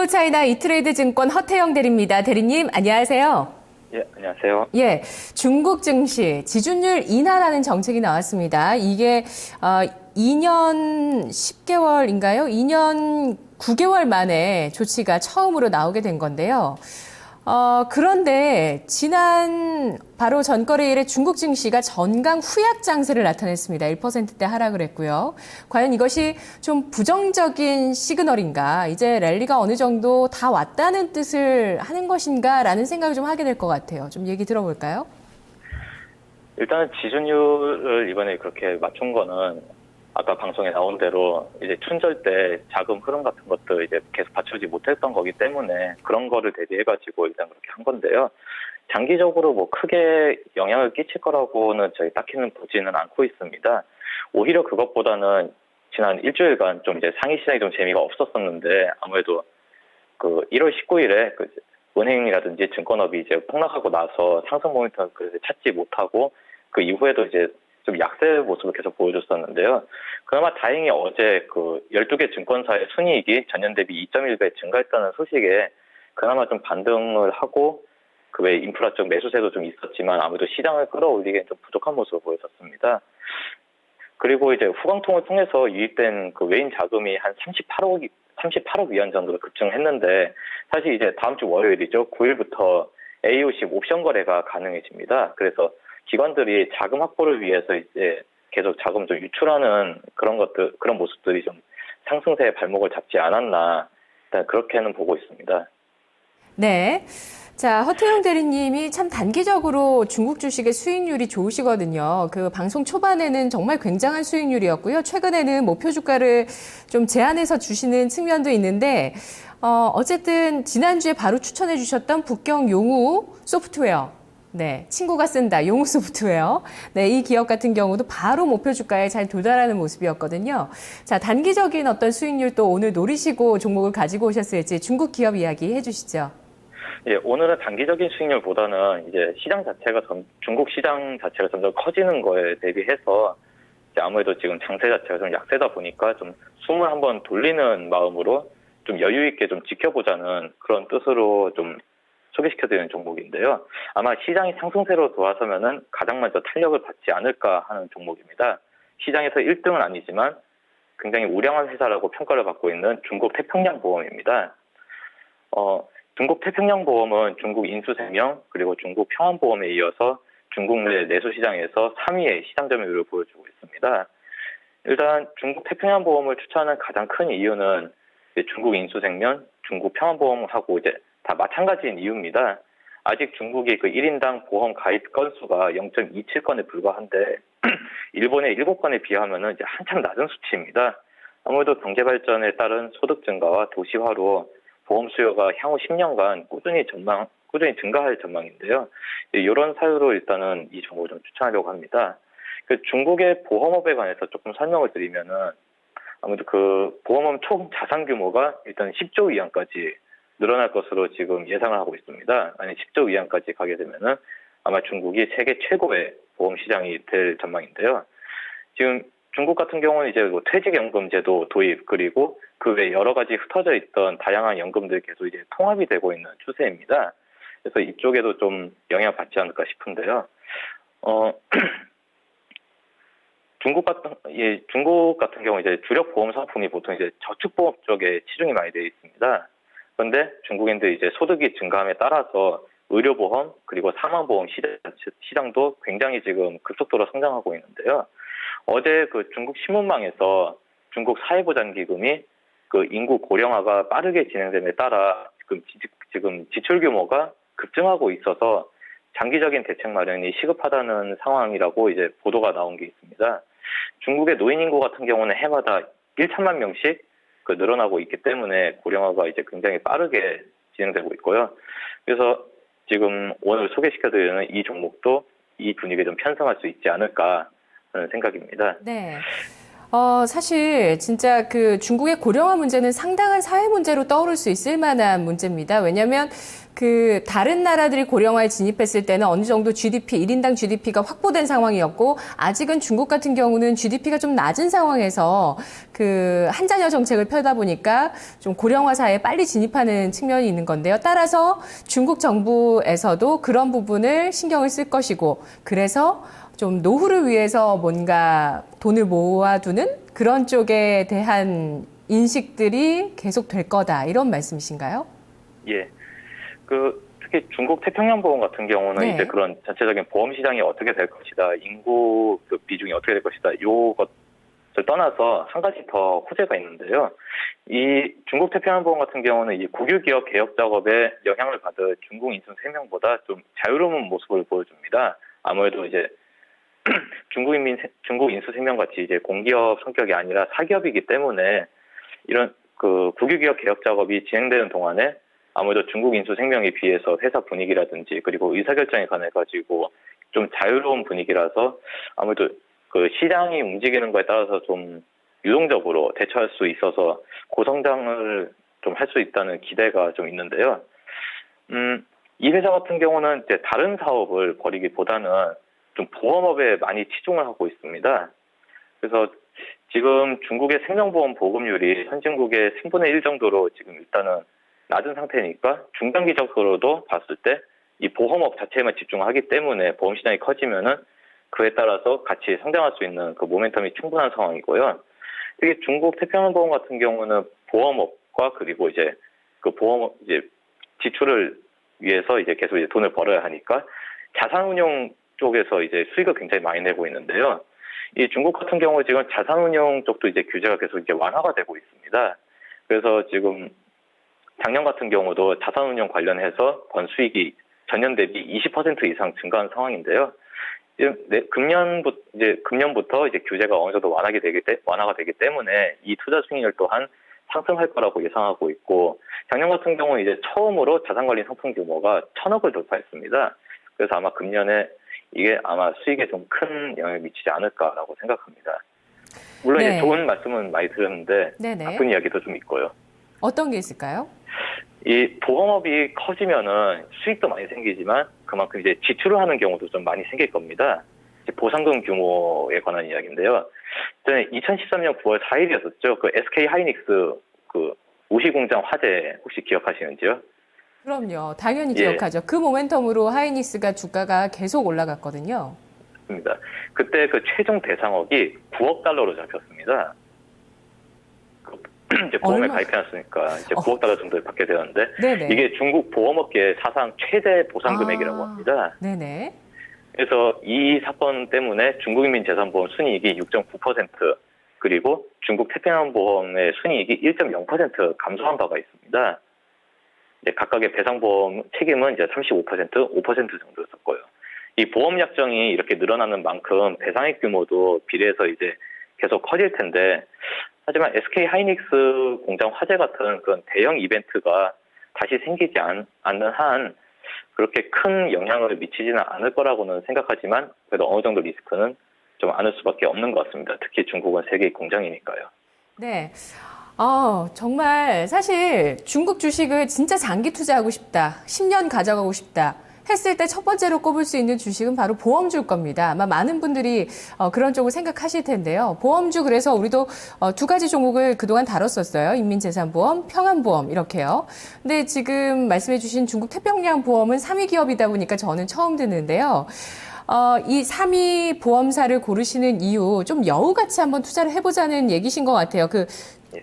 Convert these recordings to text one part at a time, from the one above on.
한국차이나 이트레이드 증권 허태영 대리입니다. 대리님, 안녕하세요. 예, 안녕하세요. 예, 중국 증시 지준율 인하라는 정책이 나왔습니다. 이게 2년 10개월인가요? 2년 9개월 만에 조치가 처음으로 나오게 된 건데요. 그런데 지난 바로 전거래일에 중국 증시가 전강 후약 장세를 나타냈습니다. 1%대 하락을 했고요. 과연 이것이 좀 부정적인 시그널인가? 이제 랠리가 어느 정도 다 왔다는 뜻을 하는 것인가라는 생각을 좀 하게 될 것 같아요. 좀 얘기 들어볼까요? 일단은 지준율을 이번에 그렇게 맞춘 거는 아까 방송에 나온 대로 이제 춘절 때 자금 흐름 같은 것도 이제 계속 받쳐주지 못했던 거기 때문에 그런 거를 대비해가지고 일단 그렇게 한 건데요. 장기적으로 뭐 크게 영향을 끼칠 거라고는 저희 딱히는 보지는 않고 있습니다. 오히려 그것보다는 지난 일주일간 좀 이제 상위 시장이 좀 재미가 없었었는데 아무래도 그 1월 19일에 그 은행이라든지 증권업이 이제 폭락하고 나서 상승 모멘텀을 그래서 찾지 못하고 그 이후에도 이제 좀 약세 모습을 계속 보여줬었는데요. 그나마 다행히 어제 그 12개 증권사의 순이익이 전년 대비 2.1배 증가했다는 소식에 그나마 좀 반등을 하고 그 외 인프라 쪽 매수세도 좀 있었지만 아무래도 시장을 끌어올리기엔 좀 부족한 모습을 보였었습니다. 그리고 이제 후광통을 통해서 유입된 그 외인 자금이 한 38억 위안 정도로 급증했는데 사실 이제 다음 주 월요일이죠. 9일부터 A50 옵션 거래가 가능해집니다. 그래서 기관들이 자금 확보를 위해서 이제 계속 자금 좀 유출하는 그런 모습들이 좀 상승세에 발목을 잡지 않았나, 일단 그렇게는 보고 있습니다. 네. 자, 허태영 대리님이 참 단기적으로 중국 주식의 수익률이 좋으시거든요. 그 방송 초반에는 정말 굉장한 수익률이었고요. 최근에는 목표 주가를 좀 제한해서 주시는 측면도 있는데, 어쨌든 지난주에 바로 추천해 주셨던 북경 용우 소프트웨어. 네, 친구가 쓴다. 용우 소프트웨어. 네, 이 기업 같은 경우도 바로 목표 주가에 잘 도달하는 모습이었거든요. 자, 단기적인 어떤 수익률 또 오늘 노리시고 종목을 가지고 오셨을지 중국 기업 이야기 해주시죠. 예, 오늘은 단기적인 수익률보다는 이제 중국 시장 자체가 점점 커지는 거에 대비해서 이제 아무래도 지금 장세 자체가 좀 약세다 보니까 좀 숨을 한번 돌리는 마음으로 좀 여유 있게 좀 지켜보자는 그런 뜻으로 좀 소개시켜드리는 종목인데요. 아마 시장이 상승세로 돌아서면은 가장 먼저 탄력을 받지 않을까 하는 종목입니다. 시장에서 1등은 아니지만 굉장히 우량한 회사라고 평가를 받고 있는 중국 태평양보험입니다. 중국 태평양보험은 중국 인수생명 그리고 중국 평안보험에 이어서 중국 내 내수시장에서 3위의 시장 점유율을 보여주고 있습니다. 일단 중국 태평양보험을 추천하는 가장 큰 이유는 중국 인수생명, 중국 평안보험하고 이제 다 마찬가지인 이유입니다. 아직 중국이 그 1인당 보험 가입 건수가 0.27건에 불과한데 일본의 7건에 비하면은 이제 한참 낮은 수치입니다. 아무래도 경제 발전에 따른 소득 증가와 도시화로 보험 수요가 향후 10년간 꾸준히 증가할 전망인데요. 이런 사유로 일단은 이 종목을 좀 추천하려고 합니다. 중국의 보험업에 관해서 조금 설명을 드리면은 아무래도 그 보험업 총 자산 규모가 일단 10조 위안까지 늘어날 것으로 지금 예상을 하고 있습니다. 만약 10조 위안까지 가게 되면은 아마 중국이 세계 최고의 보험 시장이 될 전망인데요. 지금 중국 같은 경우는 이제 뭐 퇴직연금제도 도입 그리고 그 외 여러 가지 흩어져 있던 다양한 연금들이 계속 이제 통합이 되고 있는 추세입니다. 그래서 이쪽에도 좀 영향을 받지 않을까 싶은데요. 중국 같은 경우 이제 주력 보험 상품이 보통 이제 저축보험 쪽에 치중이 많이 되어 있습니다. 그런데 중국인들 이제 소득이 증가함에 따라서 의료보험 그리고 사망보험 시장도 굉장히 지금 급속도로 성장하고 있는데요. 어제 그 중국 신문망에서 중국 사회보장기금이 그 인구 고령화가 빠르게 진행됨에 따라 지금 지출 규모가 급증하고 있어서 장기적인 대책 마련이 시급하다는 상황이라고 이제 보도가 나온 게 있습니다. 중국의 노인 인구 같은 경우는 해마다 1천만 명씩 늘어나고 있기 때문에 고령화가 이제 굉장히 빠르게 진행되고 있고요. 그래서 지금 오늘 소개시켜드리는 이 종목도 이 분위기에 좀 편성할 수 있지 않을까 하는 생각입니다. 네. 사실 진짜 그 중국의 고령화 문제는 상당한 사회 문제로 떠오를 수 있을 만한 문제입니다. 왜냐하면 그 다른 나라들이 고령화에 진입했을 때는 어느 정도 GDP, 1인당 GDP가 확보된 상황이었고 아직은 중국 같은 경우는 GDP가 좀 낮은 상황에서 그 한자녀 정책을 펴다 보니까 좀 고령화 사회에 빨리 진입하는 측면이 있는 건데요. 따라서 중국 정부에서도 그런 부분을 신경을 쓸 것이고 그래서 좀 노후를 위해서 뭔가 돈을 모아두는 그런 쪽에 대한 인식들이 계속 될 거다. 이런 말씀이신가요? 예. 특히 중국 태평양보험 같은 경우는 네. 이제 그런 전체적인 보험 시장이 어떻게 될 것이다, 인구 그 비중이 어떻게 될 것이다, 요것을 떠나서 한 가지 더 호재가 있는데요. 이 중국 태평양보험 같은 경우는 이 국유기업 개혁 작업에 영향을 받은 중국 인수 3명보다 좀 자유로운 모습을 보여줍니다. 아무래도 이제 중국 인수 3명 같이 이제 공기업 성격이 아니라 사기업이기 때문에 이런 그 국유기업 개혁 작업이 진행되는 동안에 아무래도 중국 인수 생명에 비해서 회사 분위기라든지 그리고 의사결정에 관해 가지고 좀 자유로운 분위기라서 아무래도 그 시장이 움직이는 거에 따라서 좀 유동적으로 대처할 수 있어서 고성장을 좀 할 수 있다는 기대가 좀 있는데요. 이 회사 같은 경우는 이제 다른 사업을 벌이기보다는 좀 보험업에 많이 치중을 하고 있습니다. 그래서 지금 중국의 생명보험 보급률이 선진국의 3분의 1 정도로 지금 일단은 낮은 상태니까 중장기적으로도 봤을 때 이 보험업 자체에만 집중하기 때문에 보험 시장이 커지면은 그에 따라서 같이 성장할 수 있는 그 모멘텀이 충분한 상황이고요. 이게 중국 태평양보험 같은 경우는 보험업과 그리고 이제 그 보험 이제 지출을 위해서 이제 계속 이제 돈을 벌어야 하니까 자산운용 쪽에서 이제 수익을 굉장히 많이 내고 있는데요. 이 중국 같은 경우 지금 자산운용 쪽도 이제 규제가 계속 이제 완화가 되고 있습니다. 그래서 지금 작년 같은 경우도 자산운용 관련해서 번 수익이 전년 대비 20% 이상 증가한 상황인데요. 금년부터 이제 규제가 어느 정도 완화가 되기 때문에 이 투자 수익률 또한 상승할 거라고 예상하고 있고, 작년 같은 경우는 이제 처음으로 자산관리 상품 규모가 1,000억을 돌파했습니다. 그래서 아마 금년에 이게 아마 수익에 좀 큰 영향을 미치지 않을까라고 생각합니다. 물론 네. 이제 좋은 말씀은 많이 드렸는데 네네. 나쁜 이야기도 좀 있고요. 어떤 게 있을까요? 이 보험업이 커지면은 수익도 많이 생기지만 그만큼 이제 지출을 하는 경우도 좀 많이 생길 겁니다. 보상금 규모에 관한 이야기인데요. 2013년 9월 4일이었었죠. 그 SK 하이닉스 그 우시공장 화재 혹시 기억하시는지요? 그럼요. 당연히 예. 기억하죠. 그 모멘텀으로 하이닉스가 주가가 계속 올라갔거든요. 맞습니다. 그때 그 최종 대상억이 9억 달러로 잡혔습니다. 이제 보험에 얼마? 가입해놨으니까 이제 9억 달러 정도 받게 되었는데 네네. 이게 중국 보험업계 사상 최대 보상 금액이라고 합니다. 네네. 그래서 이 사건 때문에 중국인민재산보험 순이익이 6.9% 그리고 중국 태평양보험의 순이익이 1.0% 감소한 바가 있습니다. 이제 각각의 배상보험 책임은 이제 35%, 5% 정도였었고요. 이 보험 약정이 이렇게 늘어나는 만큼 배상액 규모도 비례해서 이제 계속 커질 텐데, 하지만 SK 하이닉스 공장 화재 같은 그런 대형 이벤트가 다시 생기지 않는 한 그렇게 큰 영향을 미치지는 않을 거라고는 생각하지만 그래도 어느 정도 리스크는 좀 안을 수밖에 없는 것 같습니다. 특히 중국은 세계 공장이니까요. 네. 정말 사실 중국 주식을 진짜 장기 투자하고 싶다. 10년 가져가고 싶다. 했을 때 첫 번째로 꼽을 수 있는 주식은 바로 보험주일 겁니다. 아마 많은 분들이 그런 쪽을 생각하실 텐데요. 보험주, 그래서 우리도 두 가지 종목을 그동안 다뤘었어요. 인민재산보험, 평안보험 이렇게요. 근데 지금 말씀해 주신 중국 태평양보험은 3위 기업이다 보니까 저는 처음 듣는데요. 이 3위 보험사를 고르시는 이유, 좀 여우같이 한번 투자를 해보자는 얘기신 것 같아요. 그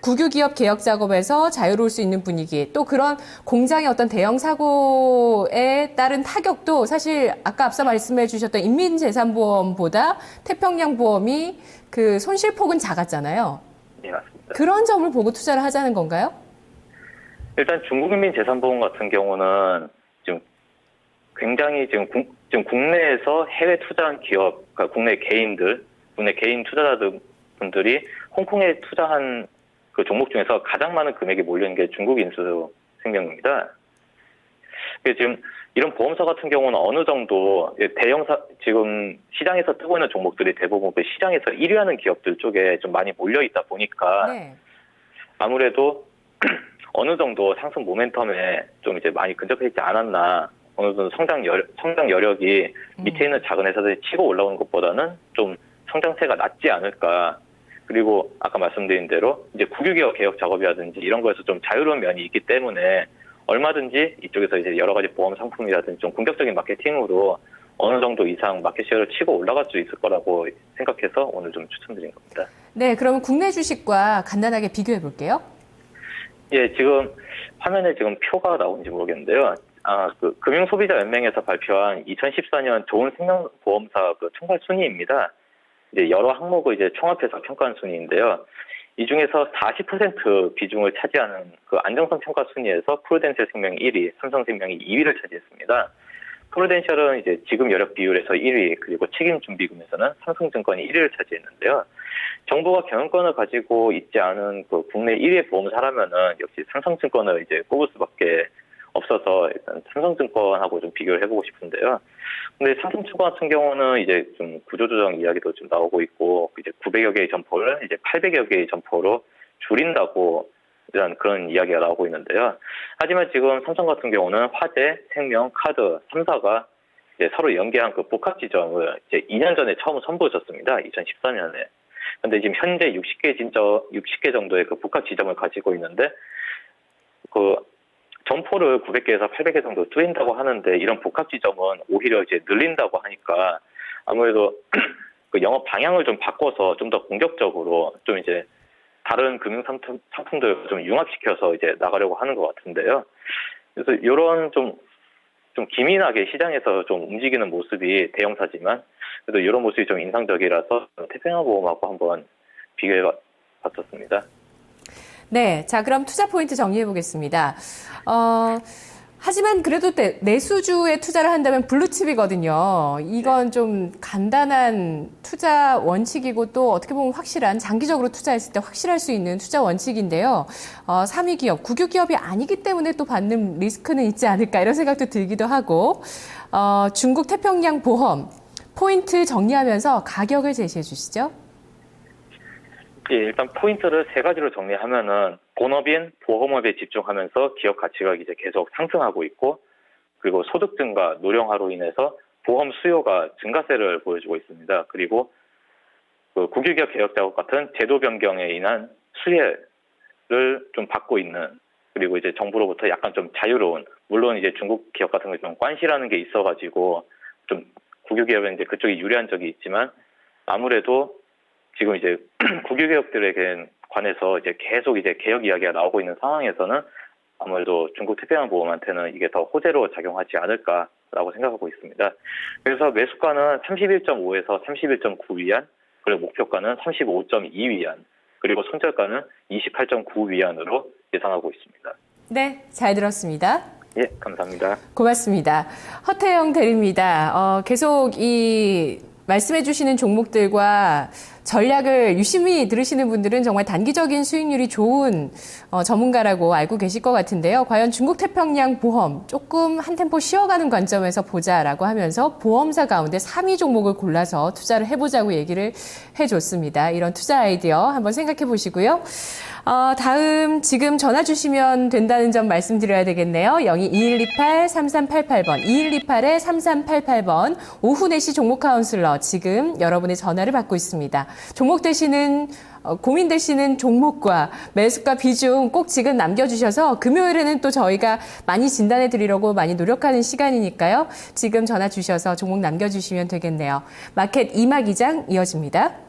국유기업 개혁 작업에서 자유로울 수 있는 분위기, 또 그런 공장의 어떤 대형 사고에 따른 타격도 사실 아까 앞서 말씀해 주셨던 인민재산보험보다 태평양보험이 그 손실폭은 작았잖아요. 네, 맞습니다. 그런 점을 보고 투자를 하자는 건가요? 일단 중국인민재산보험 같은 경우는 지금 굉장히 지금 국내에서 해외 투자한 기업, 그러니까 국내 개인 투자자분들이 홍콩에 투자한 그 종목 중에서 가장 많은 금액이 몰리는 게 중국인수생명입니다. 지금 이런 보험사 같은 경우는 어느 정도 대형사, 지금 시장에서 뜨고 있는 종목들이 대부분 그 시장에서 1위하는 기업들 쪽에 좀 많이 몰려 있다 보니까 네. 아무래도 어느 정도 상승 모멘텀에 좀 이제 많이 근접해 있지 않았나. 어느 정도 성장 여력이 밑에 있는 작은 회사들이 치고 올라오는 것보다는 좀 성장세가 낮지 않을까. 그리고 아까 말씀드린 대로 이제 국유기업 개혁 작업이라든지 이런 거에서 좀 자유로운 면이 있기 때문에 얼마든지 이쪽에서 이제 여러 가지 보험 상품이라든지 좀 공격적인 마케팅으로 어느 정도 이상 마켓시ェ어를 치고 올라갈 수 있을 거라고 생각해서 오늘 좀 추천드린 겁니다. 네, 그러면 국내 주식과 간단하게 비교해 볼게요. 예, 지금 화면에 지금 표가 나오는지 모르겠는데요. 그 금융소비자연맹에서 발표한 2014년 좋은 생명보험사 그 총괄 순위입니다. 이제 여러 항목을 이제 총합해서 평가한 순위인데요. 이 중에서 40% 비중을 차지하는 그 안정성 평가 순위에서 프루덴셜 생명이 1위, 삼성생명이 2위를 차지했습니다. 프루덴셜은 이제 지급 여력 비율에서 1위, 그리고 책임 준비금에서는 삼성증권이 1위를 차지했는데요. 정부가 경영권을 가지고 있지 않은 그 국내 1위의 보험사라면은 역시 삼성증권을 이제 꼽을 수밖에 없어서 일단 삼성증권하고 좀 비교를 해보고 싶은데요. 근데 삼성증권 같은 경우는 이제 좀 구조조정 이야기도 좀 나오고 있고, 이제 900여 개의 점포를 이제 800여 개의 점포로 줄인다고 이런 그런 이야기가 나오고 있는데요. 하지만 지금 삼성 같은 경우는 화재, 생명, 카드 3사가 이제 서로 연계한 그 복합 지점을 이제 2년 전에 처음 선보였었습니다. 2014년에. 근데 지금 현재 60개 정도의 그 복합 지점을 가지고 있는데, 그 점포를 900개에서 800개 정도 줄인다고 하는데, 이런 복합 지점은 오히려 이제 늘린다고 하니까 아무래도 그 영업 방향을 좀 바꿔서 좀 더 공격적으로 좀 이제 다른 금융 상품들을 좀 융합시켜서 이제 나가려고 하는 것 같은데요. 그래서 이런 좀 기민하게 시장에서 좀 움직이는 모습이 대형사지만 그래도 이런 모습이 좀 인상적이라서 태평양보험하고 한번 비교해 봤었습니다. 네, 자 그럼 투자 포인트 정리해 보겠습니다. 하지만 그래도 내수주에 투자를 한다면 블루칩이거든요. 이건 좀 간단한 투자 원칙이고 또 어떻게 보면 확실한 장기적으로 투자했을 때 확실할 수 있는 투자 원칙인데요. 3위 기업, 국유 기업이 아니기 때문에 또 받는 리스크는 있지 않을까 이런 생각도 들기도 하고 중국 태평양 보험 포인트 정리하면서 가격을 제시해 주시죠. 예, 일단 포인트를 세 가지로 정리하면은 본업인 보험업에 집중하면서 기업 가치가 이제 계속 상승하고 있고, 그리고 소득 증가, 노령화로 인해서 보험 수요가 증가세를 보여주고 있습니다. 그리고 그 국유기업 개혁 작업 같은 제도 변경에 인한 수혜를 좀 받고 있는, 그리고 이제 정부로부터 약간 좀 자유로운, 물론 이제 중국 기업 같은 거 좀 관시라는 게 있어가지고 좀 국유기업은 이제 그쪽이 유리한 적이 있지만 아무래도 지금 이제 국유기업들에게 관해서 이제 계속 이제 개혁 이야기가 나오고 있는 상황에서는 아무래도 중국 태평양보험한테는 이게 더 호재로 작용하지 않을까라고 생각하고 있습니다. 그래서 매수가는 31.5에서 31.9위안, 그리고 목표가는 35.2위안, 그리고 손절가는 28.9위안으로 예상하고 있습니다. 네, 잘 들었습니다. 예, 감사합니다. 고맙습니다. 허태영 대리입니다. 계속 이 말씀해 주시는 종목들과 전략을 유심히 들으시는 분들은 정말 단기적인 수익률이 좋은 전문가라고 알고 계실 것 같은데요. 과연 중국 태평양 보험 조금 한 템포 쉬어가는 관점에서 보자라고 하면서 보험사 가운데 3위 종목을 골라서 투자를 해보자고 얘기를 해줬습니다. 이런 투자 아이디어 한번 생각해 보시고요. 다음 지금 전화 주시면 된다는 점 말씀드려야 되겠네요. 02-2128-3388번, 2128-3388번, 오후 4시 종목 카운슬러 지금 여러분의 전화를 받고 있습니다. 종목 되시는 고민되시는 종목과 매수가 비중 꼭 지금 남겨주셔서 금요일에는 또 저희가 많이 진단해 드리려고 많이 노력하는 시간이니까요. 지금 전화 주셔서 종목 남겨주시면 되겠네요. 마켓 이막 2장 이어집니다.